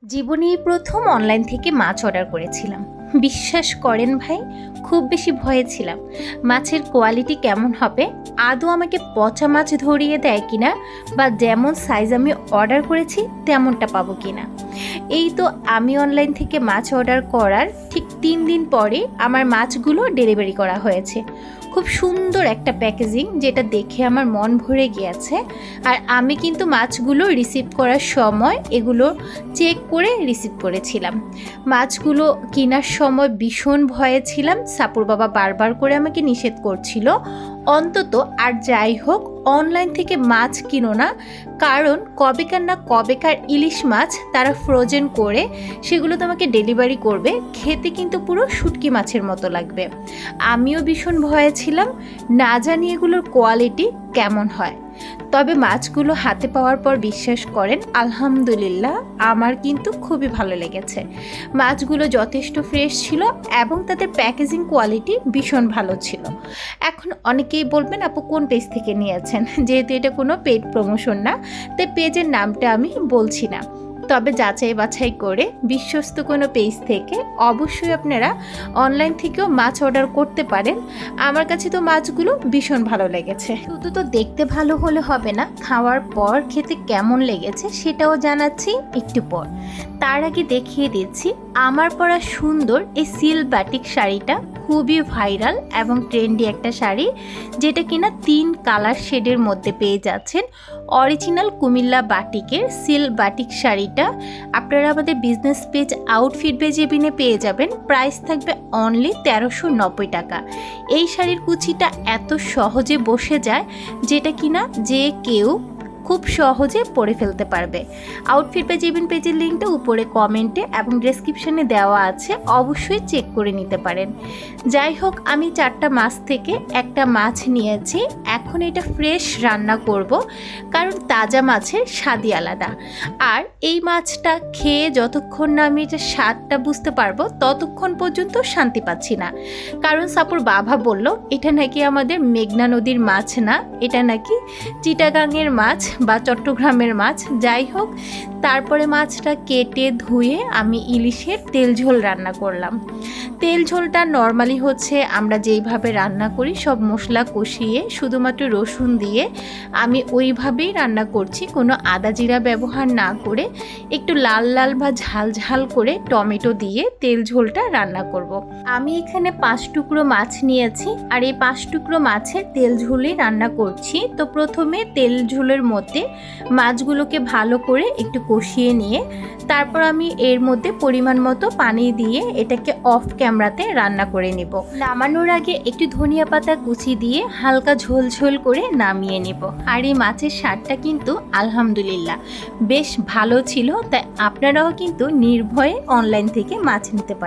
জীবনেই প্রথম অনলাইন থেকে মাছ অর্ডার করেছিলাম। বিশ্বাস করেন ভাই, খুব বেশি ভয়ে ছিলাম মাছের কোয়ালিটি কেমন হবে, আদৌ আমাকে পচা মাছ ধরিয়ে দেয় কিনা, বা যেমন সাইজ আমি অর্ডার করেছি তেমনটা পাবো কিনা। এই তো আমি অনলাইন থেকে মাছ অর্ডার করার ঠিক 3 দিন পরে আমার মাছগুলো ডেলিভারি করা হয়েছে। খুব সুন্দর একটা প্যাকেজিং, যেটা দেখে আমার মন ভরে গিয়েছে। আর আমি কিন্তু মাছগুলো রিসিভ করার সময় এগুলো চেক করে রিসিভ করেছিলাম। মাছগুলো কেনার সময় ভীষণ ভয়ে ছিলাম। সাপুর বাবা বারবার করে আমাকে নিষেধ করছিল অন্তত আর যাই হোক অনলাইন থেকে মাছ কিনো না, কারণ কবেকার না কবেকার ইলিশ মাছ তারা ফ্রোজেন করে সেগুলো তোমাকে ডেলিভারি করবে, খেতে কিন্তু পুরো শুটকি মাছের মতো লাগবে। আমিও ভীষণ ভয়ে ছিলাম, না জানি এগুলোর কোয়ালিটি কেমন হয়। তবে মাছগুলো হাতে পাওয়ার পর বিশ্বাস করেন আলহামদুলিল্লাহ আমার কিন্তু খুবই ভালো লেগেছে। মাছগুলো যথেষ্ট ফ্রেশ ছিল এবং তাদের প্যাকেজিং কোয়ালিটি ভীষণ ভালো ছিল। এখন অনেকেই বলবেন আপু কোন পেজ থেকে নিয়েছেন, যেহেতু এটা কোনো পেড প্রমোশন না তাই পেজের নামটা আমি বলছি না। তবে যাচাই বাছাই করে বিশ্বস্ত কোনো পেজ থেকে অবশ্যই আপনারা অনলাইন থেকেও মাছ অর্ডার করতে পারেন। আমার কাছে তো মাছগুলো ভীষণ ভালো লেগেছে। শুধু তো দেখতে ভালো হলে হবে না, খাওয়ার পর খেতে কেমন লেগেছে সেটাও জানাচ্ছি একটু পর। তার আগে দেখিয়ে দিচ্ছি আমার পরা সুন্দর এই সিল্ক বাটিক শাড়িটা। খুবই ভাইরাল এবং ট্রেন্ডি একটা শাড়ি, যেটা কিনা 3 কালার শেডের মধ্যে পেয়ে যাচ্ছেন। অরিজিনাল কুমিল্লা বাটিকের সিল্ক বাটিক শাড়িটা আপনারা আমাদের বিজনেস পেজ আউটফিট বেজেবিনে পেয়ে যাবেন। প্রাইস থাকবে অনলি 1390 টাকা। এই শাড়ির কুচিটা এত সহজে বসে যায় যেটা কিনা যে কেউ খুব সহজে পরে ফেলতে পারবে। আউটফিট বেজেবিন পেজের লিঙ্কটা উপরে কমেন্টে এবং ডেসক্রিপশনে দেওয়া আছে, অবশ্যই চেক করে নিতে পারেন। যাই হোক, আমি 4টা মাছ থেকে একটা মাছ নিয়েছি। এখন এটা ফ্রেশ রান্না করব, কারণ তাজা মাছের স্বাদই আলাদা। আর এই মাছটা খেয়ে যতক্ষণ না আমি এটা স্বাদটা বুঝতে পারবো ততক্ষণ পর্যন্ত শান্তি পাচ্ছি না। কারণ সাপুর বাবা বলল এটা নাকি আমাদের মেঘনা নদীর মাছ না, এটা নাকি চিটাগাংয়ের মাছ বা চট্টগ্রামের মাছ। যাই হোক, তারপরে মাছটা কেটে ধুয়ে আমি ইলিশের তেল ঝোল রান্না করলাম। তেল ঝোলটা নর্মালি হচ্ছে আমরা যেইভাবে রান্না করি, সব মশলা কষিয়ে শুধুমাত্র রসুন দিয়ে আমি ওইভাবেই রান্না করছি, কোনো আদা জিরা ব্যবহার না করে। একটু লাল লাল বা ঝাল ঝাল করে টমেটো দিয়ে তেল ঝোলটা রান্না করব। আমি এখানে 5 টুকরো মাছ নিয়েছি, আর এই 5 টুকরো মাছের তেল ঝোলই রান্না করছি। তো প্রথমে তেল ঝোলের মধ্যে মাছগুলোকে ভালো করে একটু কষিয়ে নিয়ে তারপর আমি এর মধ্যে পরিমাণ মতো পানি দিয়ে এটাকে অফ ক্যামেরাতে রান্না করে নেব। নামানোর আগে একটু ধনিয়া পাতা কুচি দিয়ে হালকা ঝোল ঝোল করে নামিয়ে নেব। আর এই মাছের স্বাদটা কিন্তু আলহামদুলিল্লাহ বেশ ভালো ছিল। তাই আপনারাও কিন্তু নির্ভয়ে অনলাইন থেকে মাছ নিতে পারেন।